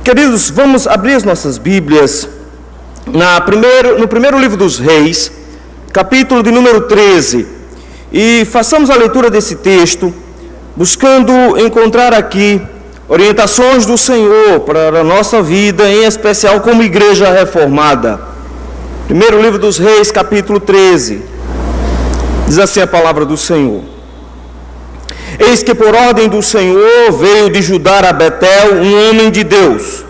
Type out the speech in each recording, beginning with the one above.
Queridos, vamos abrir as nossas Bíblias no primeiro livro dos Reis, capítulo de número 13, e façamos a leitura desse texto, buscando encontrar aqui orientações do Senhor para a nossa vida, em especial como igreja reformada. Primeiro livro dos Reis, capítulo 13, diz assim a palavra do Senhor: Eis que por ordem do Senhor veio de Judá a Betel um homem de Deus.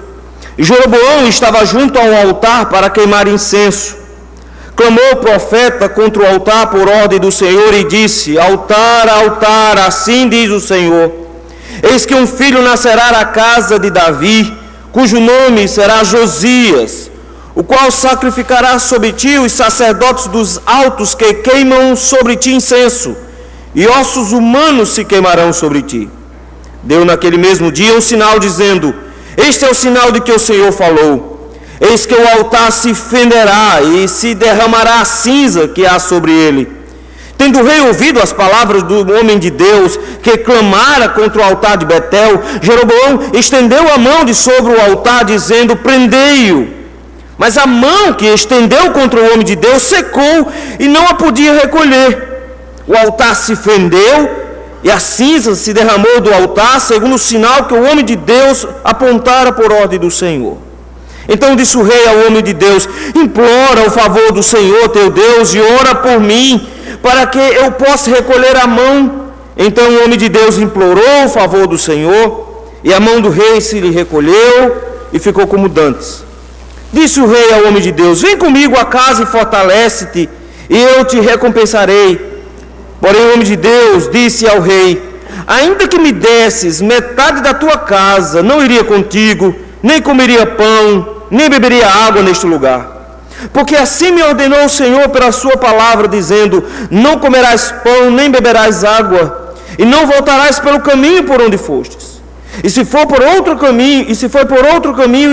E Jeroboão estava junto ao altar para queimar incenso. Clamou o profeta contra o altar por ordem do Senhor e disse: Altar, altar, assim diz o Senhor: Eis que um filho nascerá à casa de Davi, cujo nome será Josias, o qual sacrificará sobre ti os sacerdotes dos altos que queimam sobre ti incenso, e ossos humanos se queimarão sobre ti. Deu naquele mesmo dia um sinal, dizendo: Este é o sinal de que o Senhor falou: Eis que o altar se fenderá e se derramará a cinza que há sobre ele. Tendo o rei ouvido as palavras do homem de Deus que clamara contra o altar de Betel, Jeroboão estendeu a mão de sobre o altar, dizendo: Prendei-o. Mas a mão que estendeu contra o homem de Deus secou e não a podia recolher. O altar se fendeu e a cinza se derramou do altar, segundo o sinal que o homem de Deus apontara por ordem do Senhor. Então disse o rei ao homem de Deus: Implora o favor do Senhor teu Deus e ora por mim, para que eu possa recolher a mão. Então o homem de Deus implorou o favor do Senhor, e a mão do rei se lhe recolheu e ficou como dantes. Disse o rei ao homem de Deus: Vem comigo a casa e fortalece-te, e eu te recompensarei. Porém o homem de Deus disse ao rei: Ainda que me desses metade da tua casa, não iria contigo, nem comeria pão, nem beberia água neste lugar. Porque assim me ordenou o Senhor pela sua palavra, dizendo: Não comerás pão, nem beberás água, e não voltarás pelo caminho por onde fostes. E se for por outro caminho,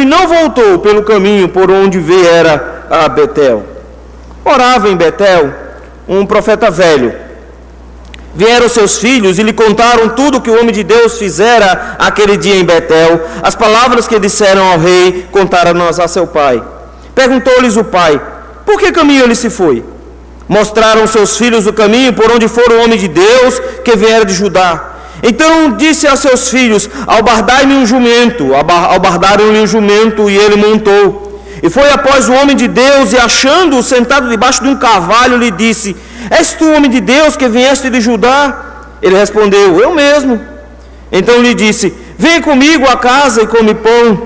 e não voltou pelo caminho por onde viera a Betel. Orava em Betel um profeta velho. Vieram seus filhos e lhe contaram tudo o que o homem de Deus fizera aquele dia em Betel. As palavras que disseram ao rei, contaram-nas a seu pai. Perguntou-lhes o pai: Por que caminho ele se foi? Mostraram seus filhos o caminho por onde fora o homem de Deus que viera de Judá. Então disse a seus filhos: Albardai-me um jumento. Albardaram-lhe um jumento e ele montou. E foi após o homem de Deus, e achando-o sentado debaixo de um carvalho, lhe disse: És tu, homem de Deus, que vieste de Judá? Ele respondeu: Eu mesmo. Então lhe disse: Vem comigo à casa e come pão.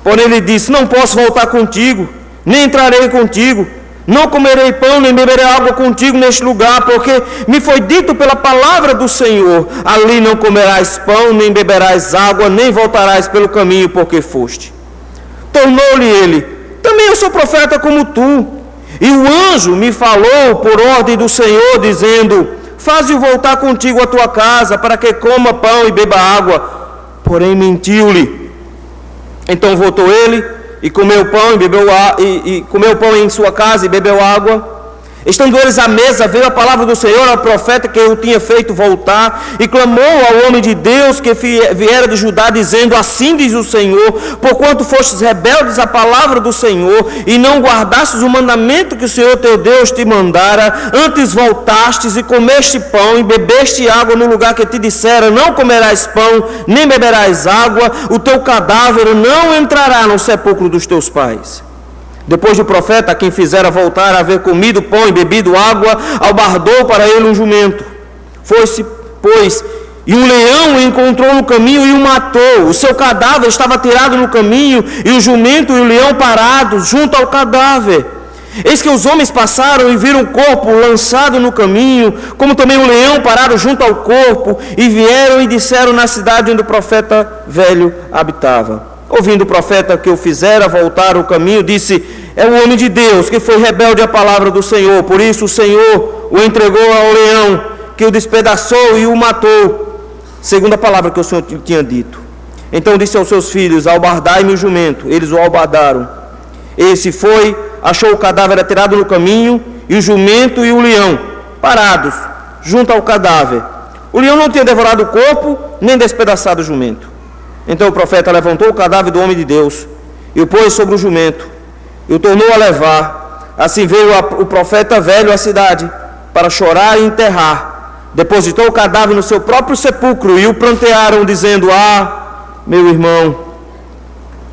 Porém ele disse: Não posso voltar contigo, nem entrarei contigo. Não comerei pão, nem beberei água contigo neste lugar, porque me foi dito pela palavra do Senhor: Ali não comerás pão, nem beberás água, nem voltarás pelo caminho por que foste. Tornou-lhe ele: Também eu sou profeta como tu. E o anjo me falou por ordem do Senhor, dizendo: Faze-o voltar contigo à tua casa, para que coma pão e beba água. Porém mentiu-lhe. Então voltou ele e comeu pão e comeu pão em sua casa e bebeu água. Estando eles à mesa, veio a palavra do Senhor ao profeta que o tinha feito voltar, e clamou ao homem de Deus que viera de Judá, dizendo: Assim diz o Senhor, porquanto fostes rebeldes à palavra do Senhor, e não guardastes o mandamento que o Senhor teu Deus te mandara, antes voltastes e comeste pão e bebeste água no lugar que te dissera: Não comerás pão, nem beberás água, o teu cadáver não entrará no sepulcro dos teus pais. Depois do profeta, a quem fizera voltar a haver comido pão e bebido água, albardou para ele um jumento. Foi-se, pois, e um leão o encontrou no caminho e o matou. O seu cadáver estava tirado no caminho, e o jumento e o leão parados junto ao cadáver. Eis que os homens passaram e viram o corpo lançado no caminho, como também o leão parado junto ao corpo, e vieram e disseram na cidade onde o profeta velho habitava. Ouvindo o profeta que o fizera voltar o caminho, disse: É o homem de Deus que foi rebelde à palavra do Senhor. Por isso o Senhor o entregou ao leão, que o despedaçou e o matou, segundo a palavra que o Senhor tinha dito. Então disse aos seus filhos: Albardai-me o jumento. Eles o albardaram. Esse foi, achou o cadáver atirado no caminho, e o jumento e o leão parados junto ao cadáver. O leão não tinha devorado o corpo, nem despedaçado o jumento. Então o profeta levantou o cadáver do homem de Deus e o pôs sobre o jumento e o tornou a levar. Assim veio o profeta velho à cidade para chorar e enterrar. Depositou o cadáver no seu próprio sepulcro e o prantearam, dizendo: meu irmão.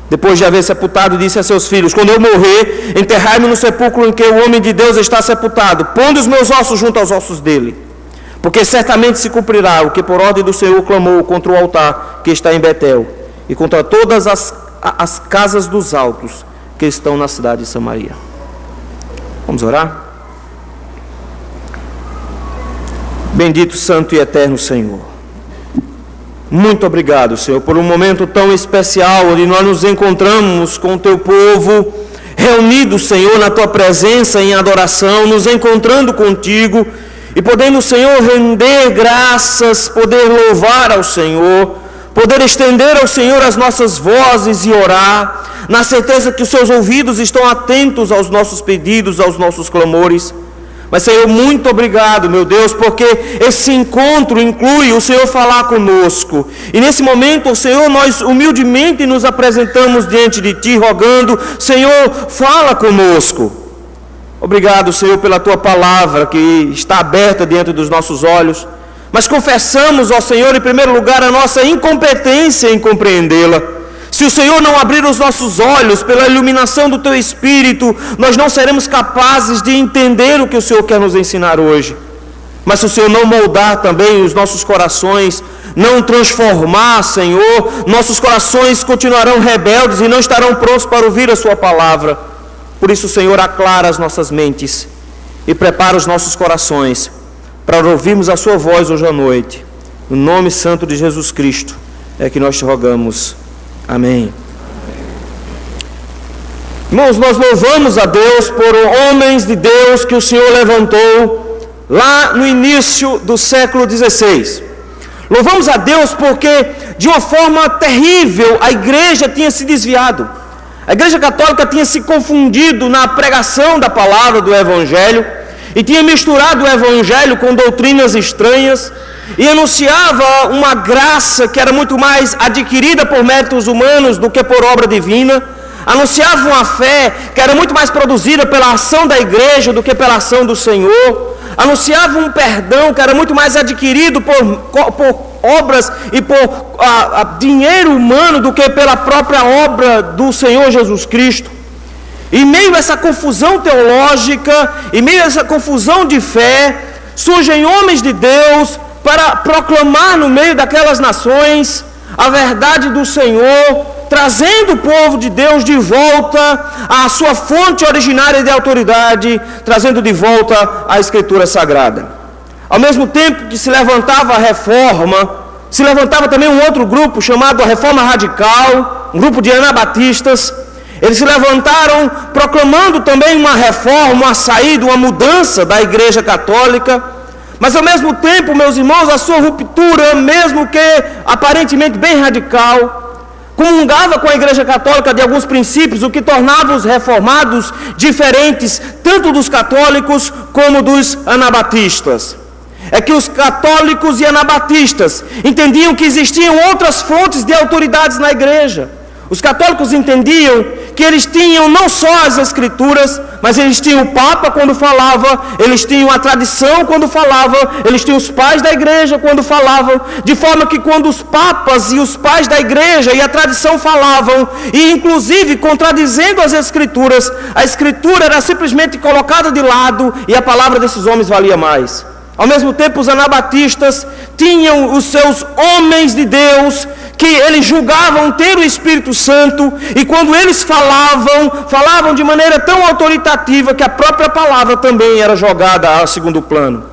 Depois de haver sepultado, disse a seus filhos: quando eu morrer, enterrai-me no sepulcro em que o homem de Deus está sepultado, pondo os meus ossos junto aos ossos dele. Porque certamente se cumprirá o que por ordem do Senhor clamou contra o altar que está em Betel e contra todas as casas dos altos que estão na cidade de Samaria. Vamos orar? Bendito, santo e eterno Senhor. Muito obrigado, Senhor, por um momento tão especial onde nós nos encontramos com o Teu povo reunidos, Senhor, na Tua presença em adoração, nos encontrando contigo e podendo, Senhor, render graças, poder louvar ao Senhor, poder estender ao Senhor as nossas vozes e orar, na certeza que os Seus ouvidos estão atentos aos nossos pedidos, aos nossos clamores. Mas, Senhor, muito obrigado, meu Deus, porque esse encontro inclui o Senhor falar conosco. E nesse momento, Senhor, nós humildemente nos apresentamos diante de Ti, rogando: Senhor, fala conosco. Obrigado, Senhor, pela Tua palavra que está aberta diante dos nossos olhos. Mas confessamos, ó Senhor, em primeiro lugar, a nossa incompetência em compreendê-la. Se o Senhor não abrir os nossos olhos pela iluminação do Teu Espírito, nós não seremos capazes de entender o que o Senhor quer nos ensinar hoje. Mas se o Senhor não moldar também os nossos corações, não transformar, Senhor, nossos corações continuarão rebeldes e não estarão prontos para ouvir a Sua palavra. Por isso, Senhor, aclara as nossas mentes e prepara os nossos corações para ouvirmos a Sua voz hoje à noite. No nome santo de Jesus Cristo é que nós te rogamos. Amém. Irmãos, nós louvamos a Deus por homens de Deus que o Senhor levantou lá no início do século XVI. Louvamos a Deus porque de uma forma terrível a igreja tinha se desviado. A igreja católica tinha se confundido na pregação da palavra do Evangelho e tinha misturado o Evangelho com doutrinas estranhas e anunciava uma graça que era muito mais adquirida por méritos humanos do que por obra divina. Anunciava uma fé que era muito mais produzida pela ação da igreja do que pela ação do Senhor. Anunciava um perdão que era muito mais adquirido por obras e por dinheiro humano do que pela própria obra do Senhor Jesus Cristo. Em meio a essa confusão teológica, em meio a essa confusão de fé, surgem homens de Deus para proclamar no meio daquelas nações a verdade do Senhor, trazendo o povo de Deus de volta à sua fonte originária de autoridade, trazendo de volta a Escritura Sagrada. Ao mesmo tempo que se levantava a reforma, se levantava também um outro grupo chamado a Reforma Radical, um grupo de anabatistas. Eles se levantaram proclamando também uma reforma, uma saída, uma mudança da Igreja Católica. Mas ao mesmo tempo, meus irmãos, a sua ruptura, mesmo que aparentemente bem radical, comungava com a Igreja Católica de alguns princípios, o que tornava os reformados diferentes, tanto dos católicos como dos anabatistas. É que os católicos e anabatistas entendiam que existiam outras fontes de autoridades na Igreja. Os católicos entendiam que eles tinham não só as Escrituras, mas eles tinham o Papa quando falava, eles tinham a tradição quando falava, eles tinham os pais da igreja quando falavam, de forma que quando os papas e os pais da igreja e a tradição falavam, e inclusive contradizendo as Escrituras, a Escritura era simplesmente colocada de lado e a palavra desses homens valia mais. Ao mesmo tempo, os anabatistas tinham os seus homens de Deus, que eles julgavam ter o Espírito Santo, e quando eles falavam de maneira tão autoritativa que a própria palavra também era jogada a segundo plano.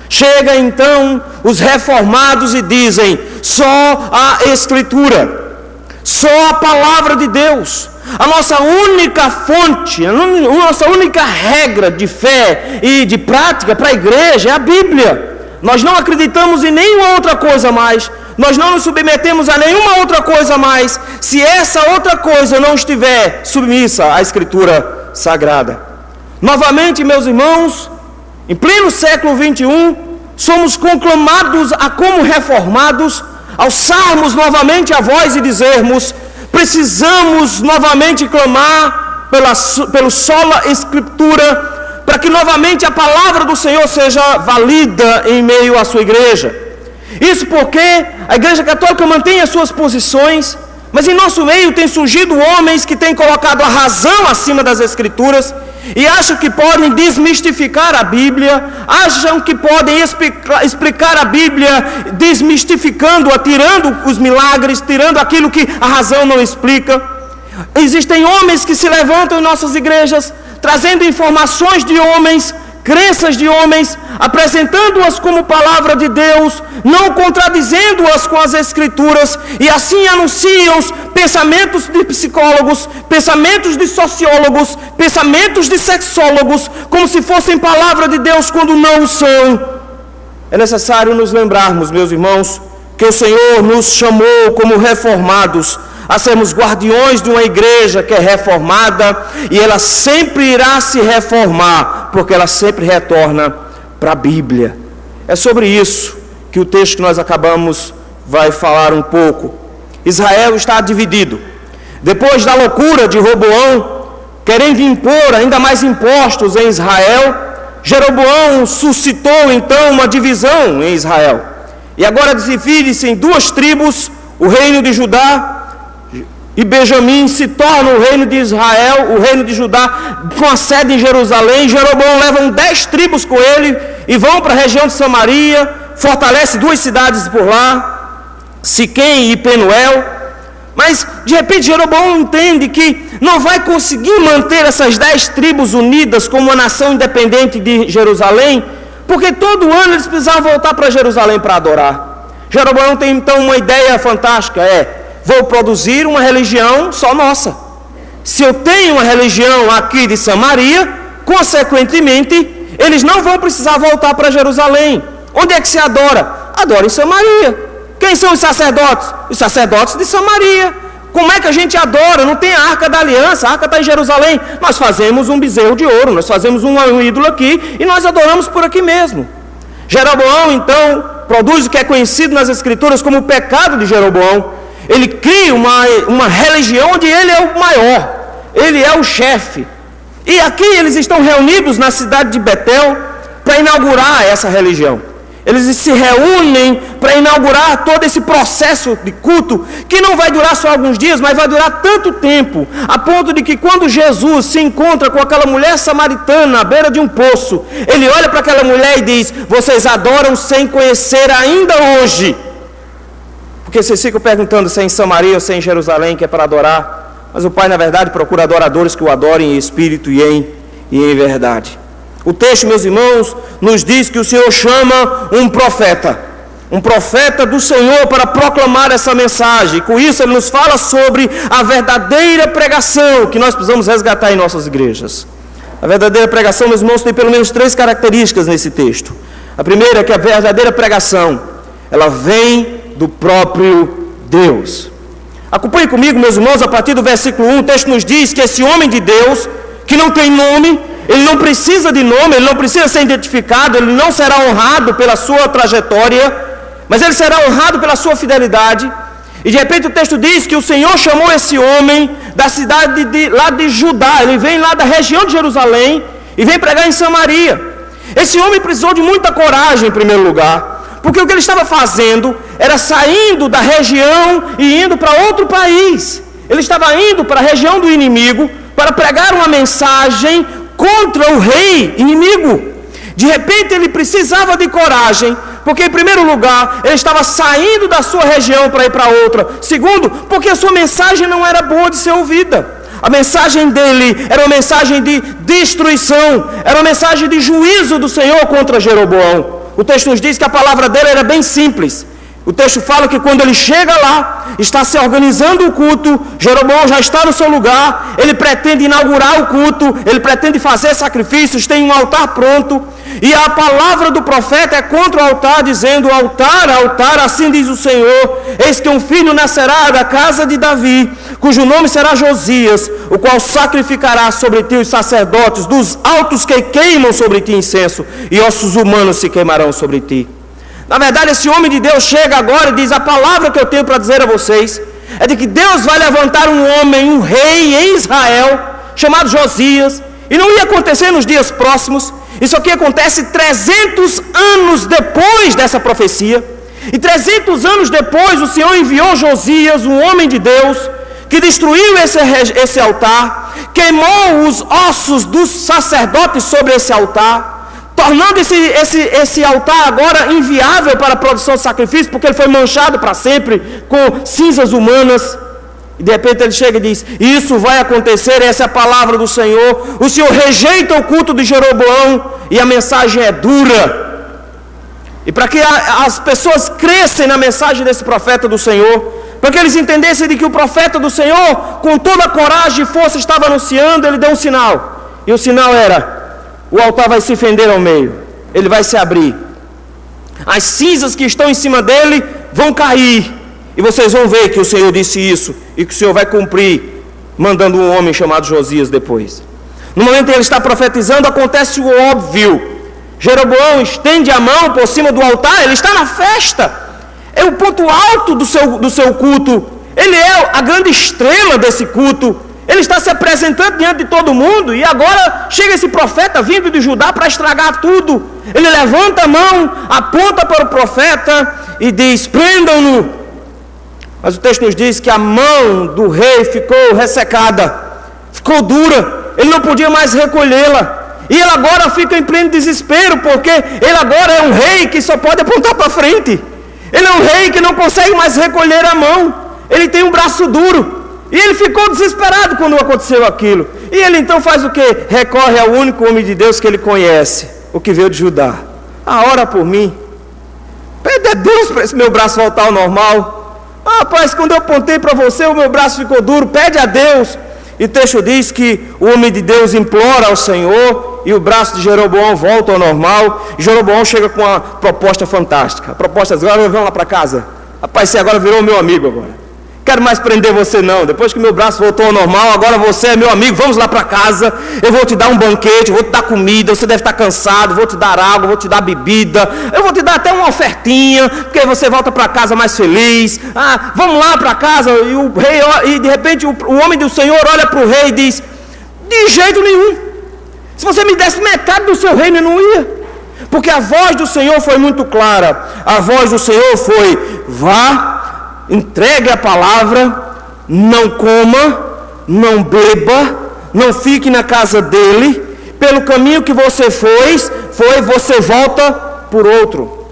Chega então os reformados e dizem: só a Escritura, só a palavra de Deus, a nossa única fonte, a nossa única regra de fé e de prática para a igreja é a Bíblia. Nós não acreditamos em nenhuma outra coisa mais, nós não nos submetemos a nenhuma outra coisa mais, se essa outra coisa não estiver submissa à Escritura Sagrada. Novamente, meus irmãos, em pleno século XXI, somos conclamados a, como reformados, alçarmos novamente a voz e dizermos: precisamos novamente clamar pelo sola Escritura, para que novamente a palavra do Senhor seja valida em meio à sua igreja. Isso porque a Igreja Católica mantém as suas posições, mas em nosso meio tem surgido homens que têm colocado a razão acima das Escrituras e acham que podem desmistificar a Bíblia, acham que podem explicar a Bíblia desmistificando-a, tirando os milagres, tirando aquilo que a razão não explica. Existem homens que se levantam em nossas igrejas, trazendo informações de homens, crenças de homens, apresentando-as como palavra de Deus, não contradizendo-as com as Escrituras, e assim anunciam os pensamentos de psicólogos, pensamentos de sociólogos, pensamentos de sexólogos, como se fossem palavra de Deus, quando não o são. É necessário nos lembrarmos, meus irmãos, que o Senhor nos chamou como reformados a sermos guardiões de uma igreja que é reformada, e ela sempre irá se reformar, porque ela sempre retorna para a Bíblia. É sobre isso que o texto que nós acabamos vai falar um pouco. Israel está dividido. Depois da loucura de Roboão, querendo impor ainda mais impostos em Israel, Jeroboão suscitou então uma divisão em Israel. E agora divide-se em duas tribos, o reino de Judá e Benjamim se torna o reino de Israel, o reino de Judá, com a sede em Jerusalém. Jeroboão leva 10 tribos com ele e vão para a região de Samaria, fortalece 2 cidades por lá, Siquém e Penuel. Mas de repente Jeroboão entende que não vai conseguir manter essas 10 tribos unidas como uma nação independente de Jerusalém, porque todo ano eles precisavam voltar para Jerusalém para adorar. Jeroboão tem então uma ideia fantástica, vou produzir uma religião só nossa. Se eu tenho uma religião aqui de Samaria, consequentemente, eles não vão precisar voltar para Jerusalém. Onde é que se adora? Adora em Samaria. Quem são os sacerdotes? Os sacerdotes de Samaria. Como é que a gente adora? Não tem a Arca da Aliança, a Arca está em Jerusalém. Nós fazemos um bezerro de ouro, nós fazemos um ídolo aqui e nós adoramos por aqui mesmo. Jeroboão, então, produz o que é conhecido nas Escrituras como o pecado de Jeroboão. Ele cria uma religião onde ele é o maior, ele é o chefe. E aqui eles estão reunidos na cidade de Betel para inaugurar essa religião. Eles se reúnem para inaugurar todo esse processo de culto, que não vai durar só alguns dias, mas vai durar tanto tempo, a ponto de que quando Jesus se encontra com aquela mulher samaritana à beira de um poço, ele olha para aquela mulher e diz: vocês adoram sem conhecer ainda hoje. Porque vocês ficam perguntando se é em Samaria ou se é em Jerusalém que é para adorar. Mas o Pai, na verdade, procura adoradores que o adorem em espírito e em verdade. O texto, meus irmãos, nos diz que o Senhor chama um profeta do Senhor para proclamar essa mensagem. E com isso ele nos fala sobre a verdadeira pregação que nós precisamos resgatar em nossas igrejas. A verdadeira pregação, meus irmãos, tem pelo menos 3 características nesse texto. A primeira é que a verdadeira pregação, ela vem do próprio Deus. Acompanhe comigo, meus irmãos, a partir do versículo 1, o texto nos diz que esse homem de Deus, que não tem nome, ele não precisa de nome, ele não precisa ser identificado, ele não será honrado pela sua trajetória, mas ele será honrado pela sua fidelidade. E de repente o texto diz que o Senhor chamou esse homem da cidade lá de Judá, ele vem lá da região de Jerusalém e vem pregar em Samaria. Esse homem precisou de muita coragem em primeiro lugar, porque o que ele estava fazendo era saindo da região e indo para outro país. Ele estava indo para a região do inimigo para pregar uma mensagem contra o rei inimigo. De repente ele precisava de coragem, porque em primeiro lugar ele estava saindo da sua região para ir para outra. Segundo, porque a sua mensagem não era boa de ser ouvida. A mensagem dele era uma mensagem de destruição, era uma mensagem de juízo do Senhor contra Jeroboão. O texto nos diz que a palavra dele era bem simples. O texto fala que quando ele chega lá, está se organizando o culto, Jeroboão já está no seu lugar, ele pretende inaugurar o culto, ele pretende fazer sacrifícios, tem um altar pronto, e a palavra do profeta é contra o altar, dizendo: altar, altar, assim diz o Senhor, eis que um filho nascerá da casa de Davi, cujo nome será Josias, o qual sacrificará sobre ti os sacerdotes, dos altos que queimam sobre ti incenso, e ossos humanos se queimarão sobre ti. Na verdade, esse homem de Deus chega agora e diz: a palavra que eu tenho para dizer a vocês é de que Deus vai levantar um homem, um rei em Israel, chamado Josias, e não ia acontecer nos dias próximos. Isso aqui acontece 300 anos depois dessa profecia. E 300 anos depois o Senhor enviou Josias, um homem de Deus, que destruiu esse altar, queimou os ossos dos sacerdotes sobre esse altar, tornando esse altar agora inviável para a produção de sacrifício, porque ele foi manchado para sempre com cinzas humanas. E de repente ele chega e diz: isso vai acontecer, essa é a palavra do Senhor. O Senhor rejeita o culto de Jeroboão e a mensagem é dura. E para que as pessoas crescem na mensagem desse profeta do Senhor, para que eles entendessem de que o profeta do Senhor, com toda a coragem e força, estava anunciando, ele deu um sinal. E o sinal era: o altar vai se fender ao meio, ele vai se abrir, as cinzas que estão em cima dele vão cair, e vocês vão ver que o Senhor disse isso, e que o Senhor vai cumprir, mandando um homem chamado Josias depois. No momento em que ele está profetizando, acontece o óbvio. Jeroboão estende a mão por cima do altar, ele está na festa, é o ponto alto do seu culto, ele é a grande estrela desse culto, ele está se apresentando diante de todo mundo, e agora chega esse profeta vindo de Judá para estragar tudo. Ele levanta a mão, aponta para o profeta e diz: prendam-no. Mas o texto nos diz que a mão do rei ficou ressecada, ficou dura, ele não podia mais recolhê-la. E ele agora fica em pleno desespero, porque ele agora é um rei que só pode apontar para frente. Ele é um rei que não consegue mais recolher a mão. Ele tem um braço duro. E ele ficou desesperado quando aconteceu aquilo. E ele então faz o quê? Recorre ao único homem de Deus que ele conhece, o que veio de Judá. Ora por mim. Pede a Deus para esse meu braço voltar ao normal. Rapaz, quando eu apontei para você, o meu braço ficou duro. Pede a Deus. E o texto diz que o homem de Deus implora ao Senhor e o braço de Jeroboão volta ao normal. E Jeroboão chega com uma proposta fantástica. A proposta diz: agora vamos lá para casa. Rapaz, você agora virou meu amigo agora. Quero mais prender você não. Depois que meu braço voltou ao normal, agora você é meu amigo. Vamos lá para casa. Eu vou te dar um banquete, eu vou te dar comida. Você deve estar cansado. Vou te dar água, vou te dar bebida. Eu vou te dar até uma ofertinha, porque você volta para casa mais feliz. Vamos lá para casa. E o rei, e de repente o homem do Senhor olha para o rei e diz: de jeito nenhum. Se você me desse metade do seu reino, eu não ia. Porque a voz do Senhor foi muito clara. A voz do Senhor foi: vá, entregue a palavra, não coma, não beba, não fique na casa dele, pelo caminho que você você volta por outro.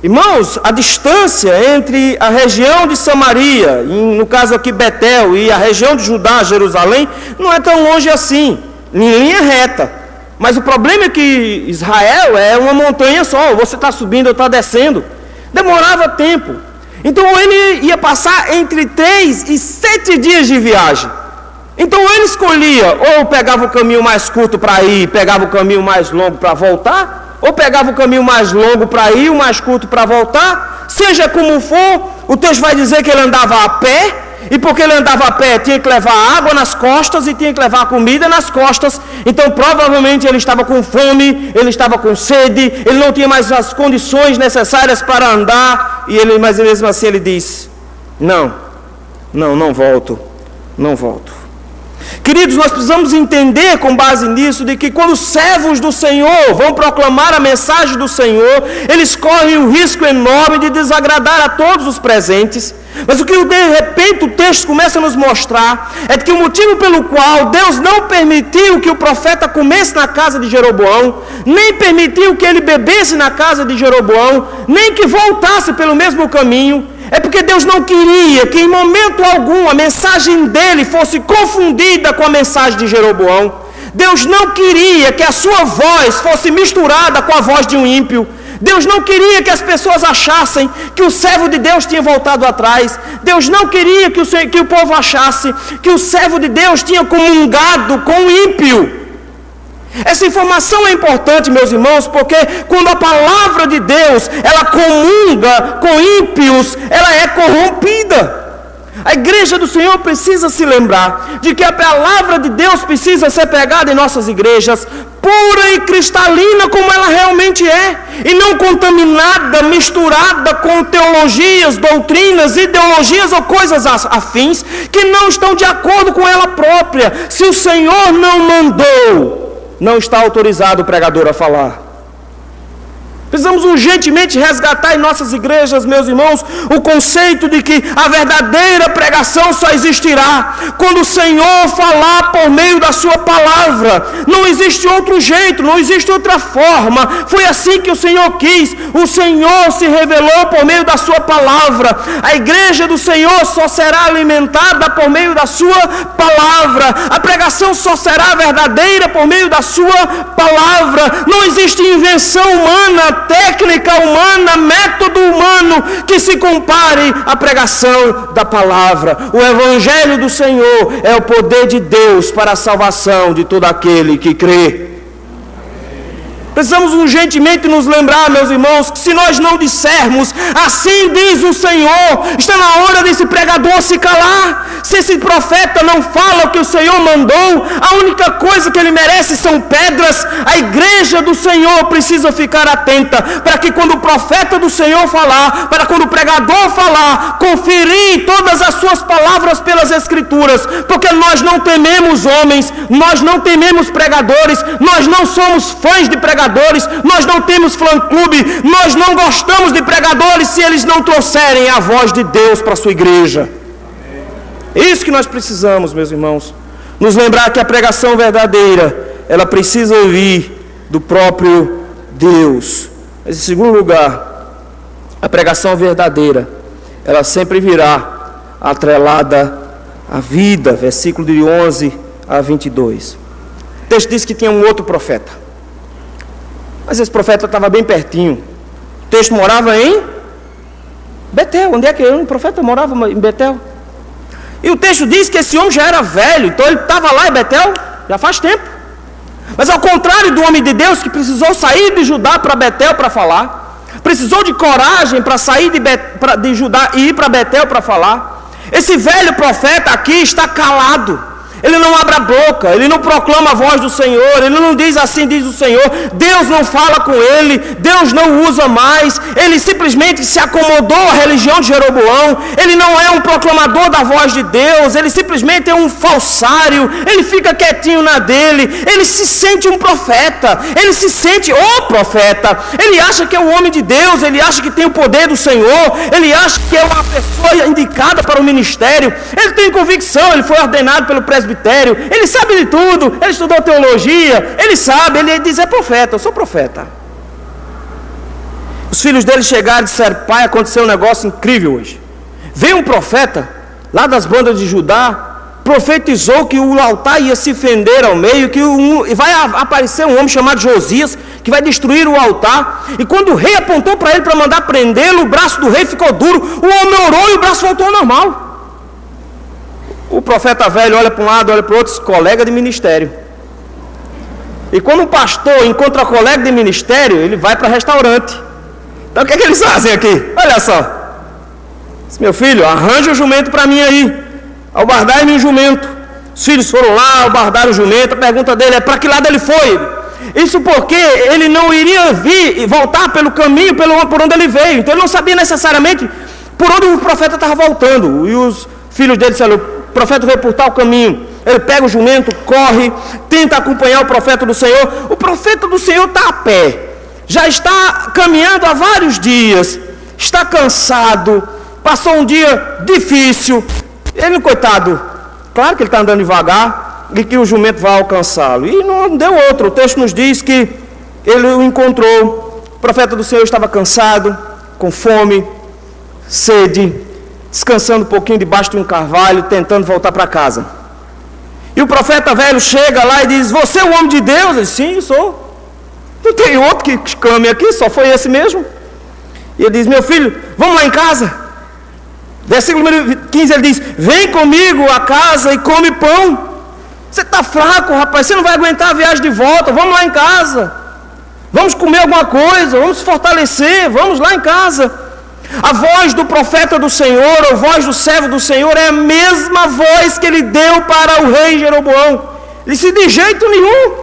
Irmãos, a distância entre a região de Samaria, no caso aqui Betel, e a região de Judá, Jerusalém, não é tão longe assim, em linha reta. Mas o problema é que Israel é uma montanha só, você está subindo ou está descendo, demorava tempo. Então ele ia passar entre 3 e 7 dias de viagem. Então ele escolhia, ou pegava o caminho mais curto para ir, pegava o caminho mais longo para voltar, ou pegava o caminho mais longo para ir, o mais curto para voltar. Seja como for, o texto vai dizer que ele andava a pé, e porque ele andava a pé, tinha que levar água nas costas e tinha que levar comida nas costas. Então provavelmente ele estava com fome, ele estava com sede, ele não tinha mais as condições necessárias para andar. Mas mesmo assim ele diz: não volto. Queridos, nós precisamos entender com base nisso, de que quando os servos do Senhor vão proclamar a mensagem do Senhor, eles correm um risco enorme de desagradar a todos os presentes. Mas o que de repente o texto começa a nos mostrar é que o motivo pelo qual Deus não permitiu que o profeta comesse na casa de Jeroboão, nem permitiu que ele bebesse na casa de Jeroboão, nem que voltasse pelo mesmo caminho, é porque Deus não queria que em momento algum a mensagem dele fosse confundida com a mensagem de Jeroboão. Deus não queria que a sua voz fosse misturada com a voz de um ímpio. Deus não queria que as pessoas achassem que o servo de Deus tinha voltado atrás. Deus não queria que o povo achasse que o servo de Deus tinha comungado com o ímpio. Essa informação é importante, meus irmãos, porque quando a palavra de Deus, ela comunga com ímpios, ela é corrompida. A igreja do Senhor precisa se lembrar de que a palavra de Deus precisa ser pregada em nossas igrejas, pura e cristalina como ela realmente é, e não contaminada, misturada com teologias, doutrinas, ideologias ou coisas afins que não estão de acordo com ela própria. Se o Senhor não mandou, não está autorizado o pregador a falar. Precisamos urgentemente resgatar em nossas igrejas, meus irmãos, o conceito de que a verdadeira pregação só existirá quando o Senhor falar por meio da sua palavra. Não existe outro jeito, não existe outra forma. Foi assim que o Senhor quis. O Senhor se revelou por meio da sua palavra. A igreja do Senhor só será alimentada por meio da sua palavra. A pregação só será verdadeira por meio da sua palavra. Não existe invenção humana, técnica humana, método humano que se compare à pregação da palavra. O Evangelho do Senhor é o poder de Deus para a salvação de todo aquele que crê. Precisamos urgentemente nos lembrar, meus irmãos, que se nós não dissermos, assim diz o Senhor, está na hora desse pregador se calar. Se esse profeta não fala o que o Senhor mandou, a única coisa que ele merece são pedras. A igreja do Senhor precisa ficar atenta, para que quando o profeta do Senhor falar, para quando o pregador falar, conferir todas as suas palavras pelas Escrituras, porque nós não tememos homens, nós não tememos pregadores, nós não somos fãs de pregadores, nós não temos fã-clube, nós não gostamos de pregadores se eles não trouxerem a voz de Deus para a sua igreja. É isso que nós precisamos, meus irmãos, nos lembrar que a pregação verdadeira, ela precisa vir do próprio Deus. Mas em segundo lugar, a pregação verdadeira, ela sempre virá atrelada à vida, versículo de 11 a 22. O texto diz que tinha um outro profeta, mas esse profeta estava bem pertinho. O texto morava em Betel. Onde é que o profeta morava? Em Betel. E o texto diz que esse homem já era velho, então ele estava lá em Betel já faz tempo. Mas ao contrário do homem de Deus que precisou sair de Judá para Betel para falar, precisou de coragem para sair de Judá e ir para Betel para falar, esse velho profeta aqui está calado. Ele não abre a boca, ele não proclama a voz do Senhor, ele não diz assim diz o Senhor. Deus não fala com ele, Deus não usa mais, ele simplesmente se acomodou à religião de Jeroboão. Ele não é um proclamador da voz de Deus, ele simplesmente é um falsário, ele fica quietinho na dele. Ele se sente um profeta, ele se sente o profeta, ele acha que é o homem de Deus, ele acha que tem o poder do Senhor, ele acha que é uma pessoa indicada para o ministério. Ele tem convicção, ele foi ordenado pelo presbitério, ele sabe de tudo, ele estudou teologia, ele sabe, ele diz, é profeta, eu sou profeta. Os filhos dele chegaram e disseram, pai, aconteceu um negócio incrível hoje. Veio um profeta, lá das bandas de Judá, profetizou que o altar ia se fender ao meio, que vai aparecer um homem chamado Josias, que vai destruir o altar. E quando o rei apontou para ele para mandar prendê-lo, o braço do rei ficou duro, o homem orou e o braço voltou ao normal. O profeta velho olha para um lado, olha para o outro, colega de ministério. E quando um pastor encontra colega de ministério, ele vai para restaurante. Então o que é que eles fazem aqui? Olha só. Diz, meu filho, arranja o jumento para mim aí. Albardai-me um jumento. Os filhos foram lá, albardaram o jumento. A pergunta dele é, para que lado ele foi? Isso porque ele não iria vir e voltar pelo caminho por onde ele veio. Então ele não sabia necessariamente por onde o profeta estava voltando. E os filhos dele disseram, o profeta veio por tal caminho. Ele pega o jumento, corre, tenta acompanhar o profeta do Senhor. O profeta do Senhor está a pé, já está caminhando há vários dias, está cansado, passou um dia difícil. Ele, coitado, claro que ele está andando devagar e que o jumento vai alcançá-lo. E não deu outro. O texto nos diz que ele o encontrou. O profeta do Senhor estava cansado, com fome, sede, descansando um pouquinho debaixo de um carvalho, tentando voltar para casa. E o profeta velho chega lá e diz, você é o homem de Deus? Ele diz, sim, sou. Não tem outro que clame aqui, só foi esse mesmo. E ele diz, meu filho, vamos lá em casa. Versículo número 15, ele diz, vem comigo a casa e come pão. Você está fraco, rapaz, você não vai aguentar a viagem de volta, vamos lá em casa. Vamos comer alguma coisa, vamos se fortalecer, vamos lá em casa. A voz do profeta do Senhor, a voz do servo do Senhor, é a mesma voz que ele deu para o rei Jeroboão. Ele disse: de jeito nenhum,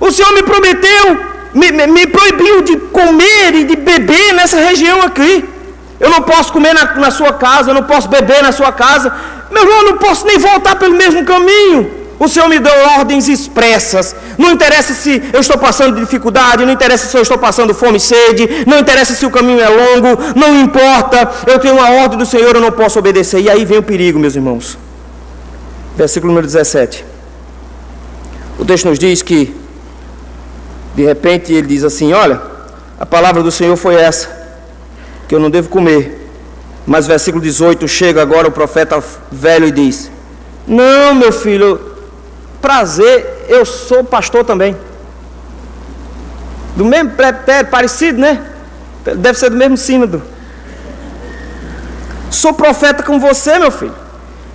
o Senhor me prometeu, me proibiu de comer e de beber nessa região aqui. Eu não posso comer na sua casa, eu não posso beber na sua casa. Meu irmão, eu não posso nem voltar pelo mesmo caminho. O Senhor me deu ordens expressas. Não interessa se eu estou passando dificuldade, não interessa se eu estou passando fome e sede, não interessa se o caminho é longo, não importa. Eu tenho uma ordem do Senhor, eu não posso obedecer. E aí vem o perigo, meus irmãos. Versículo número 17. O texto nos diz que, de repente, ele diz assim: olha, a palavra do Senhor foi essa, que eu não devo comer. Mas versículo 18, chega agora o profeta velho e diz: não, meu filho, prazer, eu sou pastor também. Do mesmo pretérito, parecido, né? Deve ser do mesmo sínodo. Sou profeta com você, meu filho.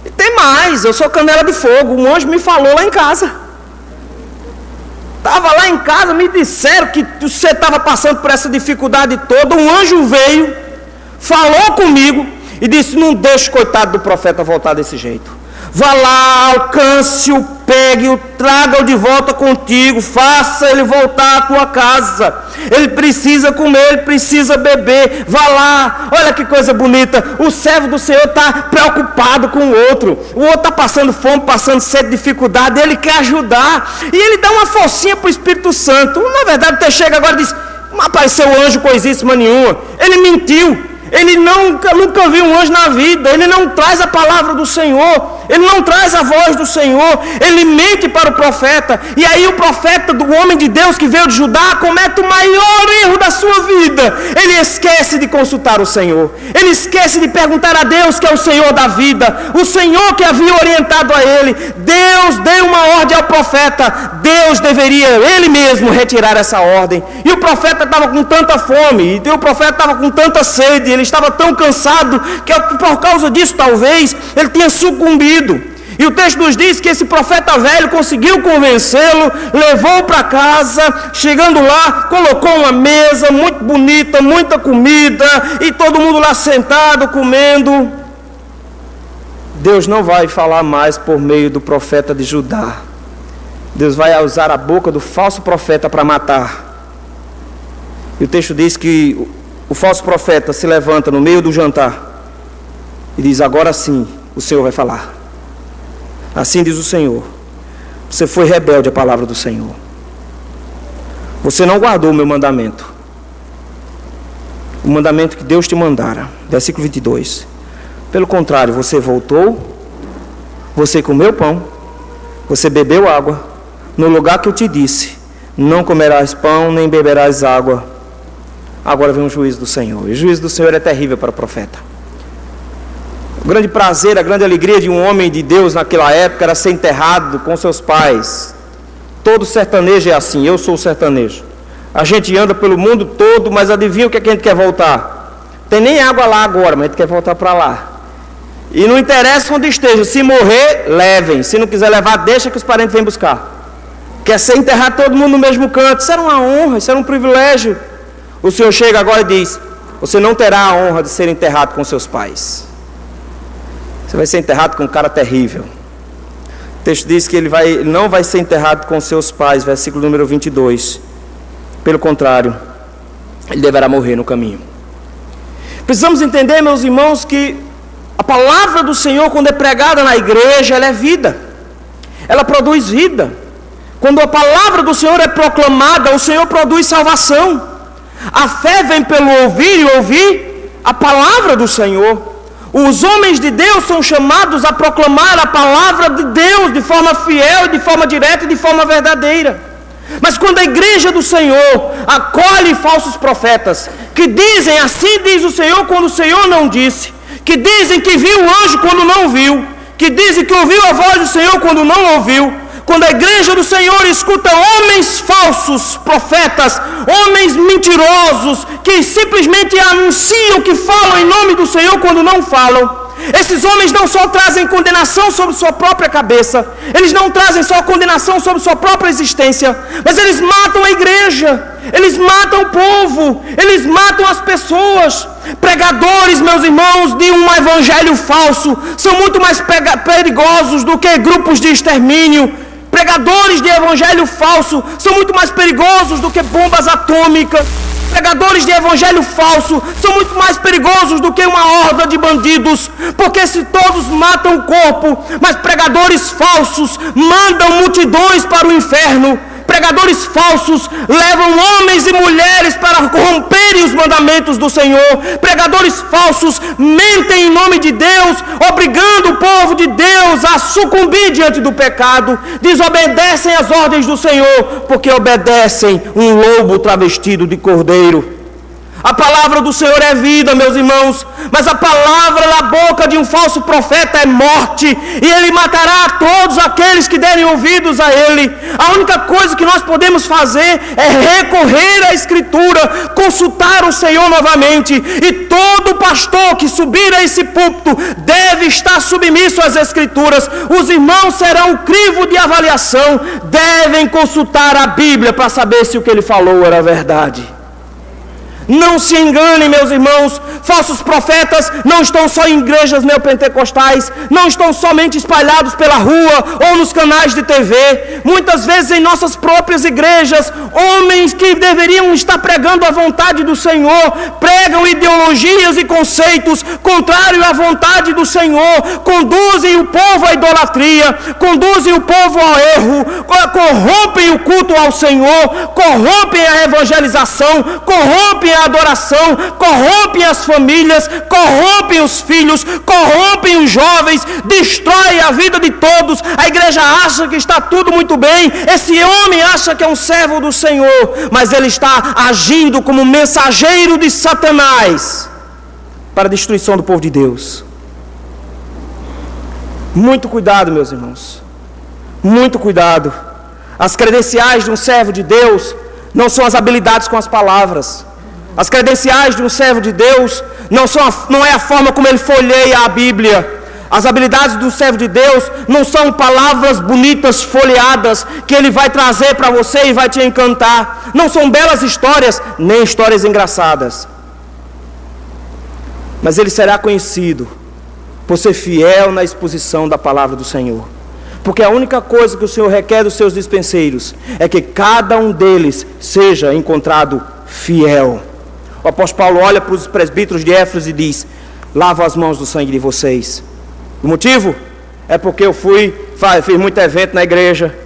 E tem mais, eu sou canela de fogo. Um anjo me falou lá em casa. Estava lá em casa, me disseram que você estava passando por essa dificuldade toda. Um anjo veio, falou comigo e disse: não deixe o coitado do profeta voltar desse jeito. Vá lá, alcance-o, pegue-o, traga-o de volta contigo, faça ele voltar à tua casa. Ele precisa comer, ele precisa beber. Vá lá, olha que coisa bonita. O servo do Senhor está preocupado com o outro está passando fome, passando sede, dificuldade, ele quer ajudar. E ele dá uma forcinha para o Espírito Santo. Na verdade, você chega agora e diz: não apareceu anjo coisíssima nenhuma. Ele mentiu. Ele nunca viu um anjo na vida. Ele não traz a palavra do Senhor. Ele não traz a voz do Senhor. Ele mente para o profeta. E aí o profeta, do homem de Deus que veio de Judá, comete o maior erro da sua vida. Ele esquece de consultar o Senhor. Ele esquece de perguntar a Deus, que é o Senhor da vida. O Senhor que havia orientado a ele. Deus deu uma ordem ao profeta. Deus deveria ele mesmo retirar essa ordem. E o profeta estava com tanta fome. E o profeta estava com tanta sede. Ele estava tão cansado que por causa disso talvez ele tenha sucumbido. E o texto nos diz que esse profeta velho conseguiu convencê-lo, levou para casa, chegando lá, colocou uma mesa muito bonita, muita comida, e todo mundo lá sentado, comendo. Deus não vai falar mais por meio do profeta de Judá. Deus vai usar a boca do falso profeta para matar. E o texto diz que o falso profeta se levanta no meio do jantar e diz: agora sim o Senhor vai falar. Assim diz o Senhor: você foi rebelde à palavra do Senhor. Você não guardou o meu mandamento. O mandamento que Deus te mandara. Versículo 22. Pelo contrário, você voltou, você comeu pão, você bebeu água, no lugar que eu te disse: não comerás pão, nem beberás água. Agora vem o juízo do Senhor. E o juízo do Senhor é terrível para o profeta. O grande prazer, a grande alegria de um homem de Deus naquela época era ser enterrado com seus pais. Todo sertanejo é assim. Eu sou sertanejo. A gente anda pelo mundo todo, mas adivinha o que a gente quer voltar? Tem nem água lá agora, mas a gente quer voltar para lá. E não interessa onde esteja. Se morrer, levem. Se não quiser levar, deixa que os parentes venham buscar. Quer ser enterrado todo mundo no mesmo canto. Isso era uma honra, isso era um privilégio. O Senhor chega agora e diz: você não terá a honra de ser enterrado com seus pais. Você vai ser enterrado com um cara terrível. O texto diz que ele não vai ser enterrado com seus pais, versículo número 22. Pelo contrário, ele deverá morrer no caminho. Precisamos entender, meus irmãos, que a palavra do Senhor, quando é pregada na igreja, ela é vida. Ela produz vida. Quando a palavra do Senhor é proclamada, o Senhor produz salvação. A fé vem pelo ouvir e ouvir a palavra do Senhor. Os homens de Deus são chamados a proclamar a palavra de Deus de forma fiel, de forma direta e de forma verdadeira. Mas quando a igreja do Senhor acolhe falsos profetas, que dizem: assim diz o Senhor, quando o Senhor não disse, que dizem que viu o anjo quando não viu, que dizem que ouviu a voz do Senhor quando não ouviu, quando a igreja do Senhor escuta homens falsos, profetas, homens mentirosos, que simplesmente anunciam que falam em nome do Senhor quando não falam, Esses homens não só trazem condenação sobre sua própria cabeça, eles não trazem só condenação sobre sua própria existência, mas eles matam a igreja, eles matam o povo, eles matam as pessoas. Pregadores, meus irmãos, de um evangelho falso são muito mais perigosos do que grupos de extermínio. Pregadores de evangelho falso são muito mais perigosos do que bombas atômicas. Pregadores de evangelho falso são muito mais perigosos do que uma horda de bandidos, porque se todos matam o corpo, mas pregadores falsos mandam multidões para o inferno. Pregadores falsos levam homens e mulheres para corromperem os mandamentos do Senhor. Pregadores falsos mentem em nome de Deus, obrigando o povo de Deus a sucumbir diante do pecado. Desobedecem às ordens do Senhor, porque obedecem um lobo travestido de cordeiro. A palavra do Senhor é vida, meus irmãos, mas a palavra na boca de um falso profeta é morte, e ele matará a todos aqueles que derem ouvidos a ele. A única coisa que nós podemos fazer é recorrer à Escritura, consultar o Senhor novamente, e todo pastor que subir a esse púlpito deve estar submisso às Escrituras. Os irmãos serão o crivo de avaliação, devem consultar a Bíblia para saber se o que ele falou era verdade. Não se enganem, meus irmãos, falsos profetas não estão só em igrejas neopentecostais, não estão somente espalhados pela rua ou nos canais de TV. Muitas vezes em nossas próprias igrejas, homens que deveriam estar pregando a vontade do Senhor, pregam ideologias e conceitos contrários à vontade do Senhor, conduzem o povo à idolatria, conduzem o povo ao erro, corrompem o culto ao Senhor, corrompem a evangelização, corrompem a adoração, corrompem as famílias, corrompem os filhos, corrompem os jovens, destroem a vida de todos. A igreja acha que está tudo muito bem, esse homem acha que é um servo do Senhor, mas ele está agindo como mensageiro de Satanás para a destruição do povo de Deus. Muito cuidado, meus irmãos, muito cuidado. As credenciais de um servo de Deus não são as habilidades com as palavras. As credenciais de um servo de Deus não é a forma como ele folheia a Bíblia. As habilidades do servo de Deus não são palavras bonitas folheadas que ele vai trazer para você e vai te encantar. Não são belas histórias, nem histórias engraçadas. Mas ele será conhecido por ser fiel na exposição da palavra do Senhor. Porque a única coisa que o Senhor requer dos seus dispenseiros é que cada um deles seja encontrado fiel. O apóstolo Paulo olha para os presbíteros de Éfeso e diz: lavo as mãos do sangue de vocês. O motivo é porque eu fiz muito evento na igreja,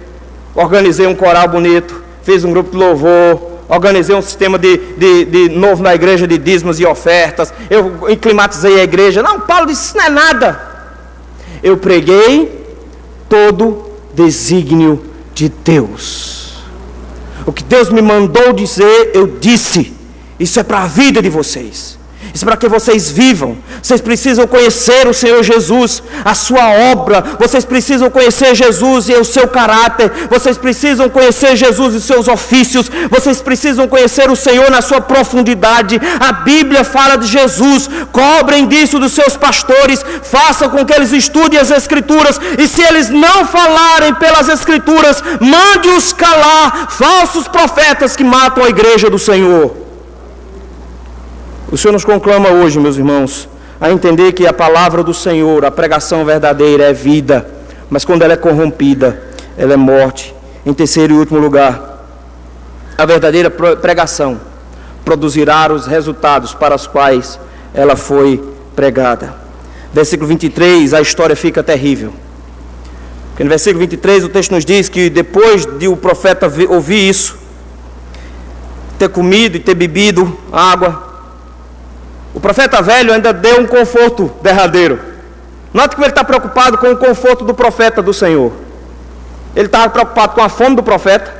organizei um coral bonito, fiz um grupo de louvor, organizei um sistema de novo na igreja de dízimos e ofertas, eu climatizei a igreja. Não, Paulo disse: isso não é nada. Eu preguei todo desígnio de Deus. O que Deus me mandou dizer, eu disse. Isso é para a vida de vocês. Isso é para que vocês vivam. Vocês precisam conhecer o Senhor Jesus, a sua obra. Vocês precisam conhecer Jesus e o seu caráter. Vocês precisam conhecer Jesus e os seus ofícios. Vocês precisam conhecer o Senhor na sua profundidade. A Bíblia fala de Jesus. Cobrem disso dos seus pastores. Façam com que eles estudem as Escrituras. E se eles não falarem pelas Escrituras, mande-os calar. Falsos profetas que matam a igreja do Senhor. O Senhor nos conclama hoje, meus irmãos, a entender que a palavra do Senhor, a pregação verdadeira é vida, mas quando ela é corrompida, ela é morte. Em terceiro e último lugar, a verdadeira pregação produzirá os resultados para os quais ela foi pregada. Versículo 23, a história fica terrível. Porque no versículo 23 o texto nos diz que depois de o profeta ouvir isso, ter comido e ter bebido água, o profeta velho ainda deu um conforto derradeiro. Note como ele está preocupado com o conforto do profeta do Senhor. Ele estava preocupado com a fome do profeta,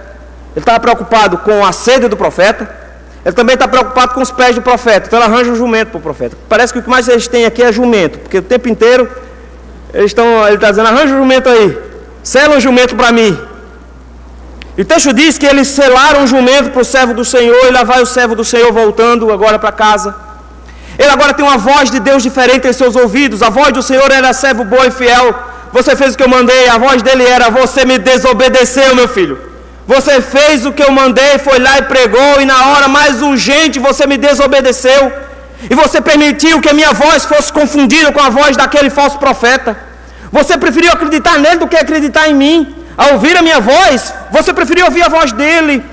ele estava preocupado com a sede do profeta, ele também está preocupado com os pés do profeta. Então ele arranja um jumento para o profeta. Parece que o que mais eles têm aqui é jumento, porque o tempo inteiro ele está dizendo: arranja um jumento aí, sela um jumento para mim. E o texto diz que eles selaram um jumento para o servo do Senhor, e lá vai o servo do Senhor voltando agora para casa. Ele agora tem uma voz de Deus diferente em seus ouvidos. A voz do Senhor era: servo bom e fiel, você fez o que eu mandei. A voz dele era: você me desobedeceu, meu filho. Você fez o que eu mandei, foi lá e pregou, e na hora mais urgente você me desobedeceu. E você permitiu que a minha voz fosse confundida com a voz daquele falso profeta. Você preferiu acreditar nele do que acreditar em mim. Ao ouvir a minha voz, você preferiu ouvir a voz dele.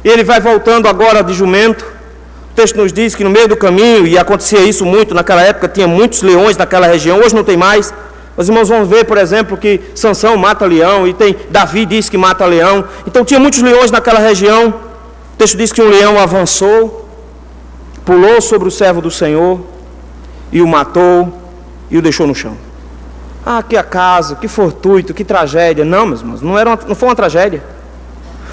E ele vai voltando agora de jumento. O texto nos diz que no meio do caminho, e acontecia isso muito naquela época, tinha muitos leões naquela região, hoje não tem mais. Os irmãos vão ver, por exemplo, que Sansão mata leão, e tem Davi diz que mata leão. Então tinha muitos leões naquela região. O texto diz que um leão avançou, pulou sobre o servo do Senhor, e o matou, e o deixou no chão. Ah, que acaso, que fortuito, que tragédia. Não, meus irmãos, não foi uma tragédia.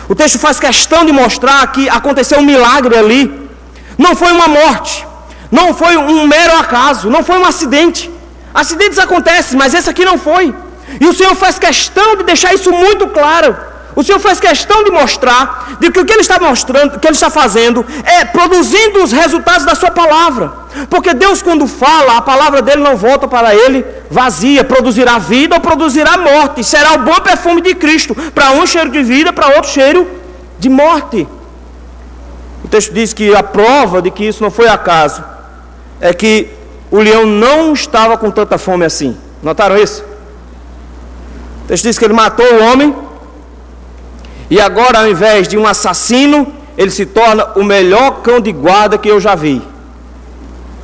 O texto faz questão de mostrar que aconteceu um milagre ali. Não foi uma morte, não foi um mero acaso, não foi um acidente. Acidentes acontecem, mas esse aqui não foi. E o Senhor faz questão de deixar isso muito claro. O Senhor faz questão de mostrar de que o que Ele está mostrando, o que Ele está fazendo é produzindo os resultados da sua palavra. Porque Deus, quando fala, a palavra dele não volta para Ele vazia, produzirá vida ou produzirá morte. Será o bom perfume de Cristo, para um cheiro de vida, para outro cheiro de morte. O texto diz que a prova de que isso não foi acaso é que o leão não estava com tanta fome assim. Notaram isso? O texto diz que ele matou o homem, e agora, ao invés de um assassino, ele se torna o melhor cão de guarda que eu já vi.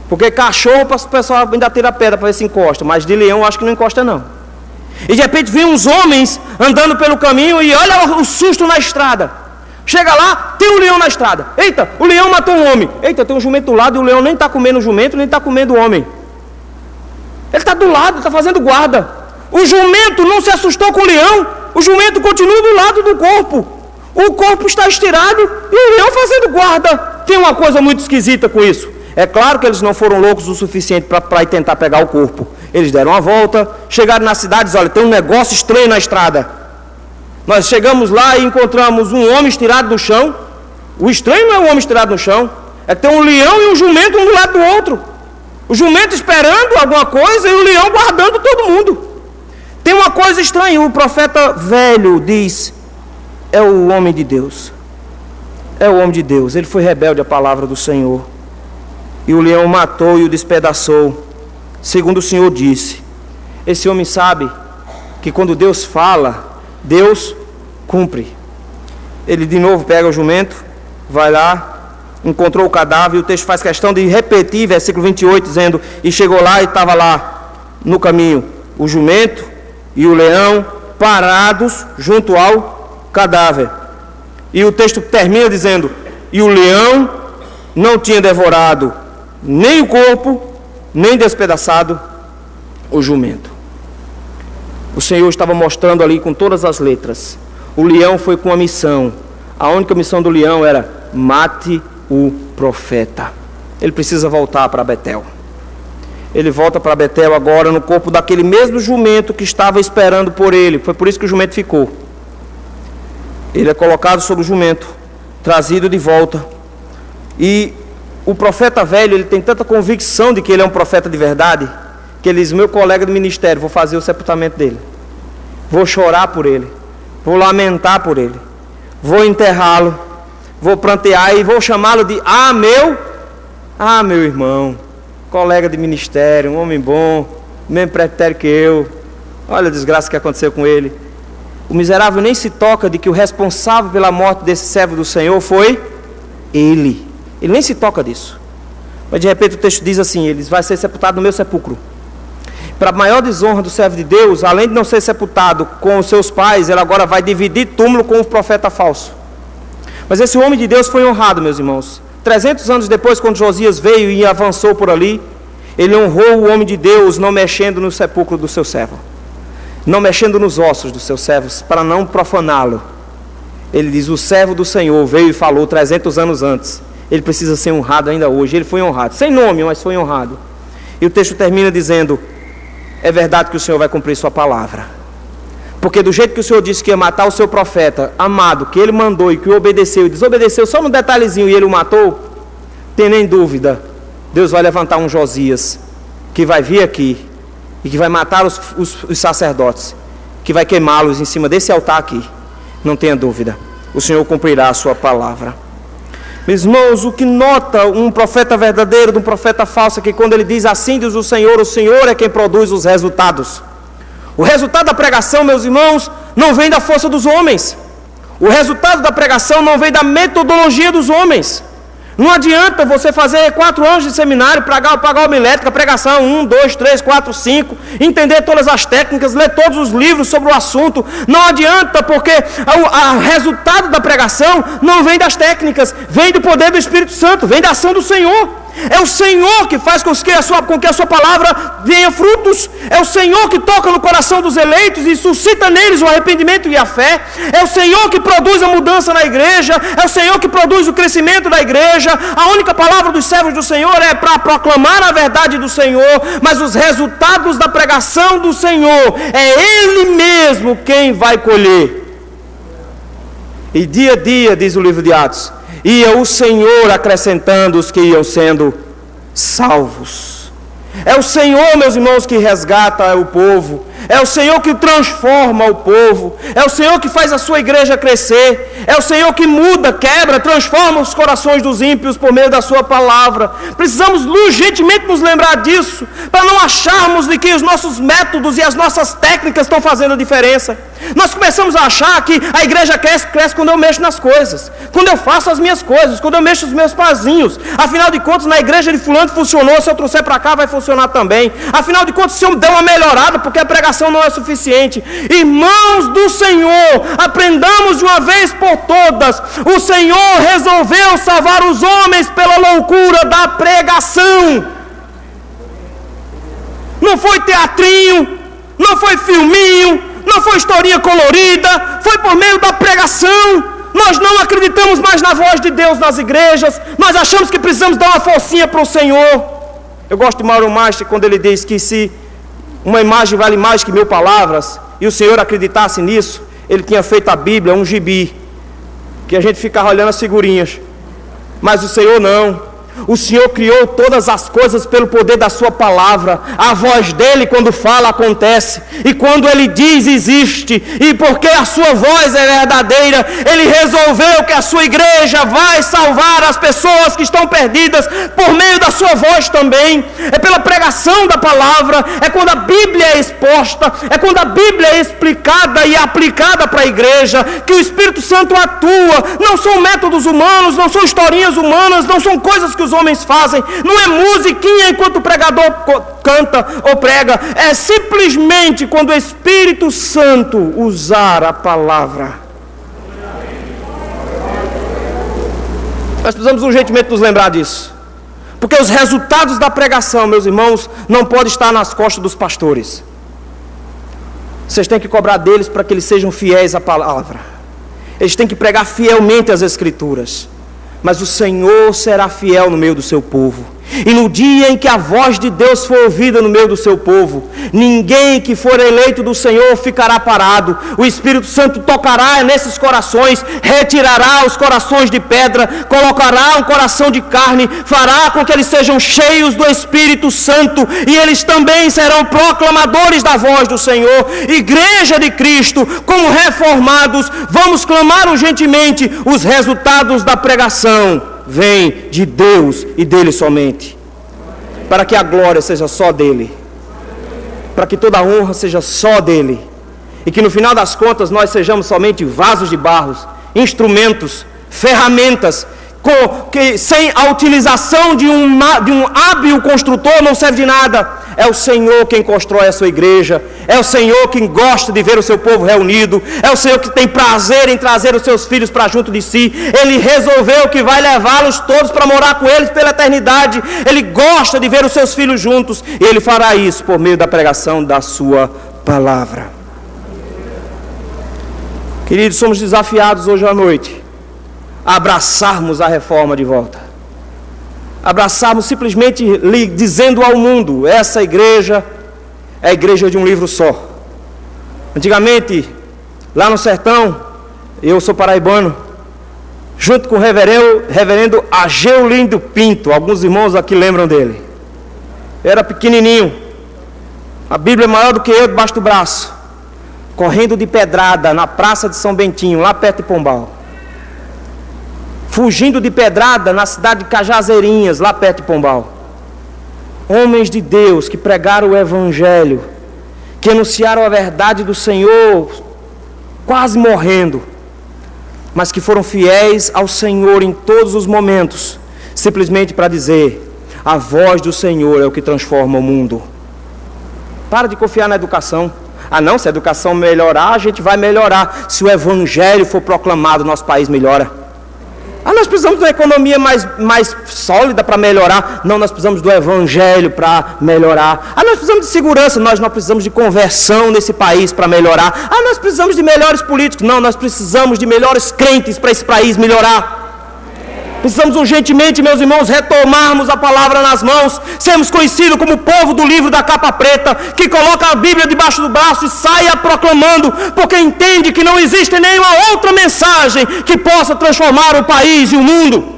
Porque cachorro, o pessoal ainda tira pedra para ver se encosta, mas de leão eu acho que não encosta não. E de repente vem uns homens andando pelo caminho, e olha o susto na estrada. Chega lá, tem um leão na estrada. Eita, o leão matou um homem. Eita, tem um jumento do lado, e o leão nem está comendo o jumento, nem está comendo o homem. Ele está do lado, está fazendo guarda. O jumento não se assustou com o leão. O jumento continua do lado do corpo. O corpo está estirado e o leão fazendo guarda. Tem uma coisa muito esquisita com isso. É claro que eles não foram loucos o suficiente para ir tentar pegar o corpo. Eles deram uma volta, chegaram na cidade e disseram: olha, tem um negócio estranho na estrada. Nós chegamos lá e encontramos um homem estirado no chão. O estranho não é um homem estirado no chão, é que tem um leão e um jumento um do lado do outro. O jumento esperando alguma coisa e o leão guardando todo mundo. Tem uma coisa estranha. O profeta velho diz: é o homem de Deus. É o homem de Deus. Ele foi rebelde à palavra do Senhor. E o leão o matou e o despedaçou, segundo o Senhor disse. Esse homem sabe que quando Deus fala, Deus cumpre. Ele de novo pega o jumento, vai lá, encontrou o cadáver, e o texto faz questão de repetir, versículo 28, dizendo: e chegou lá e estava lá no caminho o jumento e o leão parados junto ao cadáver. E o texto termina dizendo: e o leão não tinha devorado nem o corpo, nem despedaçado o jumento. O Senhor estava mostrando ali com todas as letras. O leão foi com a missão. A única missão do leão era: mate o profeta. Ele precisa voltar para Betel. Ele volta para Betel agora no corpo daquele mesmo jumento que estava esperando por ele. Foi por isso que o jumento ficou. Ele é colocado sobre o jumento, trazido de volta. E o profeta velho, ele tem tanta convicção de que ele é um profeta de verdade, que ele diz: meu colega de ministério, vou fazer o sepultamento dele. Vou chorar por ele. Vou lamentar por ele. Vou enterrá-lo. Vou plantear e vou chamá-lo de meu irmão, colega de ministério, um homem bom, mesmo presbitério que eu. Olha a desgraça que aconteceu com ele. O miserável nem se toca de que o responsável pela morte desse servo do Senhor foi ele. Ele nem se toca disso. Mas de repente o texto diz assim: ele vai ser sepultado no meu sepulcro. Para a maior desonra do servo de Deus, além de não ser sepultado com os seus pais, ele agora vai dividir túmulo com o profeta falso. Mas esse homem de Deus foi honrado, meus irmãos. 300 anos depois, quando Josias veio e avançou por ali, ele honrou o homem de Deus, não mexendo no sepulcro do seu servo, não mexendo nos ossos dos seus servos, para não profaná-lo. Ele diz: o servo do Senhor veio e falou 300 anos antes. Ele precisa ser honrado ainda hoje. Ele foi honrado, sem nome, mas foi honrado. E o texto termina dizendo: é verdade que o Senhor vai cumprir sua palavra. Porque do jeito que o Senhor disse que ia matar o seu profeta amado, que ele mandou e que o obedeceu e desobedeceu só num detalhezinho e ele o matou, tem nem dúvida Deus vai levantar um Josias, que vai vir aqui, e que vai matar os sacerdotes, que vai queimá-los em cima desse altar aqui. Não tenha dúvida, o Senhor cumprirá a sua palavra. Meus irmãos, o que nota um profeta verdadeiro de um profeta falso é que quando ele diz assim diz o Senhor é quem produz os resultados. O resultado da pregação, meus irmãos, não vem da força dos homens. O resultado da pregação não vem da metodologia dos homens. Não adianta você fazer 4 anos de seminário, pagar homilética, pregação 1, 2, 3, 4, 5, entender todas as técnicas, ler todos os livros sobre o assunto. Não adianta, porque o resultado da pregação não vem das técnicas, vem do poder do Espírito Santo, vem da ação do Senhor. É o Senhor que faz com que a sua palavra venha frutos. É o Senhor que toca no coração dos eleitos e suscita neles o arrependimento e a fé. É o Senhor que produz a mudança na igreja. É o Senhor que produz o crescimento da igreja. A única palavra dos servos do Senhor é para proclamar a verdade do Senhor, mas os resultados da pregação do Senhor é Ele mesmo quem vai colher. E dia a dia, diz o livro de Atos, ia o Senhor acrescentando os que iam sendo salvos. É o Senhor, meus irmãos, que resgata o povo. É o Senhor que transforma o povo. É o Senhor que faz a sua igreja crescer. É o Senhor que muda, quebra, transforma os corações dos ímpios por meio da sua palavra. Precisamos urgentemente nos lembrar disso, para não acharmos de que os nossos métodos e as nossas técnicas estão fazendo diferença. Nós começamos a achar que a igreja cresce quando eu mexo nas coisas, quando eu faço as minhas coisas, quando eu mexo os meus pazinhos. Afinal de contas, na igreja de fulano funcionou, se eu trouxer para cá vai funcionar também. Afinal de contas, se eu der uma melhorada, porque a pregação não é suficiente. Irmãos do Senhor, aprendamos de uma vez por todas, o Senhor resolveu salvar os homens pela loucura da pregação. Não foi teatrinho, não foi filminho, não foi historinha colorida, foi por meio da pregação. Nós não acreditamos mais na voz de Deus nas igrejas, nós achamos que precisamos dar uma forcinha para o Senhor. Eu gosto de Mauro Maister quando ele diz que se uma imagem vale mais que 1000 palavras, e o Senhor acreditasse nisso, Ele tinha feito a Bíblia um gibi, que a gente ficava olhando as figurinhas, mas o Senhor não. O Senhor criou todas as coisas pelo poder da sua palavra. A voz dele quando fala acontece, e quando ele diz existe, e porque a sua voz é verdadeira, ele resolveu que a sua igreja vai salvar as pessoas que estão perdidas por meio da sua voz também. É pela pregação da palavra, é quando a Bíblia é exposta, é quando a Bíblia é explicada e aplicada para a igreja, que o Espírito Santo atua. Não são métodos humanos, não são historinhas humanas, não são coisas que os homens fazem, não é musiquinha enquanto o pregador canta ou prega, é simplesmente quando o Espírito Santo usar a palavra. Nós precisamos urgentemente nos lembrar disso, porque os resultados da pregação, meus irmãos, não podem estar nas costas dos pastores. Vocês têm que cobrar deles para que eles sejam fiéis à palavra. Eles têm que pregar fielmente as Escrituras. Mas o Senhor será fiel no meio do seu povo. E no dia em que a voz de Deus for ouvida no meio do seu povo, ninguém que for eleito do Senhor ficará parado. O Espírito Santo tocará nesses corações, retirará os corações de pedra, colocará um coração de carne, fará com que eles sejam cheios do Espírito Santo, e eles também serão proclamadores da voz do Senhor. Igreja de Cristo, como reformados, vamos clamar urgentemente os resultados da pregação. Vem de Deus e dele somente, para que a glória seja só dele, para que toda a honra seja só dele, e que no final das contas nós sejamos somente vasos de barro, instrumentos, ferramentas, que sem a utilização de um hábil construtor não serve de nada. É o Senhor quem constrói a sua igreja, é o Senhor quem gosta de ver o seu povo reunido, é o Senhor que tem prazer em trazer os seus filhos para junto de si. Ele resolveu que vai levá-los todos para morar com eles pela eternidade. Ele gosta de ver os seus filhos juntos, e Ele fará isso por meio da pregação da sua palavra. Queridos, somos desafiados hoje à noite a abraçarmos a reforma de volta. Abraçarmos simplesmente dizendo ao mundo: essa igreja é a igreja de um livro só. Antigamente, lá no sertão, eu sou paraibano, junto com o reverendo Ageolindo Pinto. Alguns irmãos aqui lembram dele. Era pequenininho, a Bíblia é maior do que eu debaixo do braço, correndo de pedrada na praça de São Bentinho, lá perto de Pombal. Fugindo de pedrada na cidade de Cajazeirinhas, lá perto de Pombal. Homens de Deus que pregaram o Evangelho, que anunciaram a verdade do Senhor, quase morrendo, mas que foram fiéis ao Senhor em todos os momentos, simplesmente para dizer: a voz do Senhor é o que transforma o mundo. Para de confiar na educação. Ah não, se a educação melhorar, a gente vai melhorar. Se o Evangelho for proclamado, nosso país melhora. Ah, nós precisamos de uma economia mais sólida para melhorar. Não, nós precisamos do Evangelho para melhorar. Ah, nós precisamos de segurança. Nós não precisamos de conversão nesse país para melhorar. Ah, nós precisamos de melhores políticos. Não, nós precisamos de melhores crentes para esse país melhorar. Precisamos urgentemente, meus irmãos, retomarmos a palavra nas mãos, sermos conhecidos como o povo do livro da capa preta, que coloca a Bíblia debaixo do braço e saia proclamando, porque entende que não existe nenhuma outra mensagem que possa transformar o país e o mundo.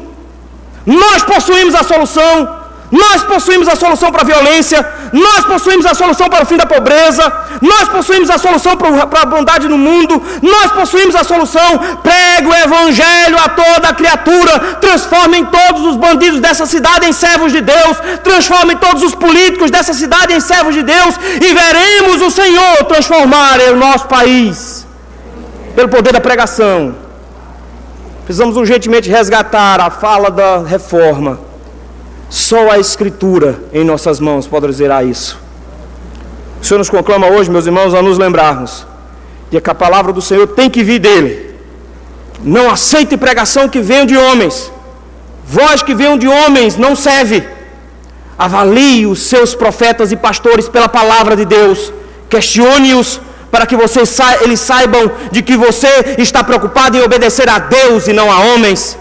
Nós possuímos a solução. Nós possuímos a solução para a violência, nós possuímos a solução para o fim da pobreza, nós possuímos a solução para a bondade no mundo, nós possuímos a solução. Pregue o Evangelho a toda a criatura, transformem todos os bandidos dessa cidade em servos de Deus, transformem todos os políticos dessa cidade em servos de Deus, e veremos o Senhor transformar o nosso país, pelo poder da pregação. Precisamos urgentemente resgatar a fala da reforma. Só a Escritura em nossas mãos pode zerar isso. O Senhor nos conclama hoje, meus irmãos, a nos lembrarmos de que a palavra do Senhor tem que vir dele. Não aceite pregação que venha de homens. Voz que venham de homens não serve. Avalie os seus profetas e pastores pela palavra de Deus. Questione-os para que eles saibam de que você está preocupado em obedecer a Deus e não a homens.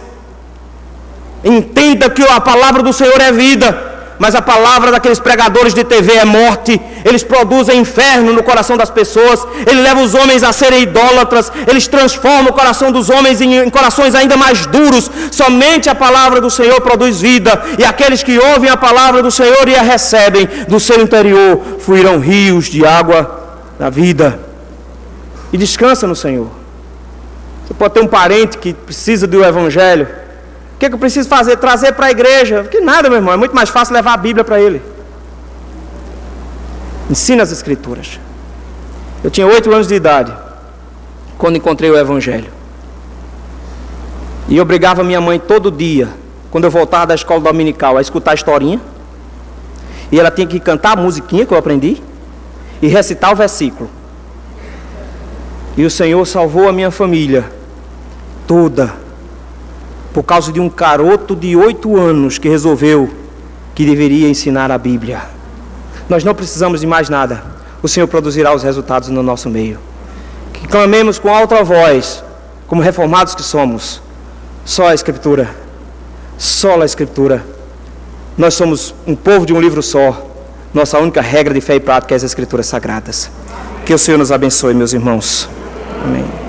Entenda que a palavra do Senhor é vida, mas a palavra daqueles pregadores de TV é morte. Eles produzem inferno no coração das pessoas, eles levam os homens a serem idólatras, eles transformam o coração dos homens em corações ainda mais duros. Somente a palavra do Senhor produz vida, e aqueles que ouvem a palavra do Senhor e a recebem, do seu interior fluirão rios de água da vida. E descansa no Senhor. Você pode ter um parente que precisa do Evangelho. O que eu preciso fazer? Trazer para a igreja? Que nada, meu irmão, é muito mais fácil levar a Bíblia para ele. Ensina as Escrituras. Eu tinha 8 anos de idade quando encontrei o Evangelho, e eu obrigava minha mãe todo dia, quando eu voltava da escola dominical, a escutar a historinha, e ela tinha que cantar a musiquinha que eu aprendi e recitar o versículo. E o Senhor salvou a minha família toda por causa de um garoto de 8 anos que resolveu que deveria ensinar a Bíblia. Nós não precisamos de mais nada. O Senhor produzirá os resultados no nosso meio. Que clamemos com alta voz, como reformados que somos: só a Escritura, só a Escritura. Nós somos um povo de um livro só. Nossa única regra de fé e prática é as Escrituras Sagradas. Que o Senhor nos abençoe, meus irmãos. Amém.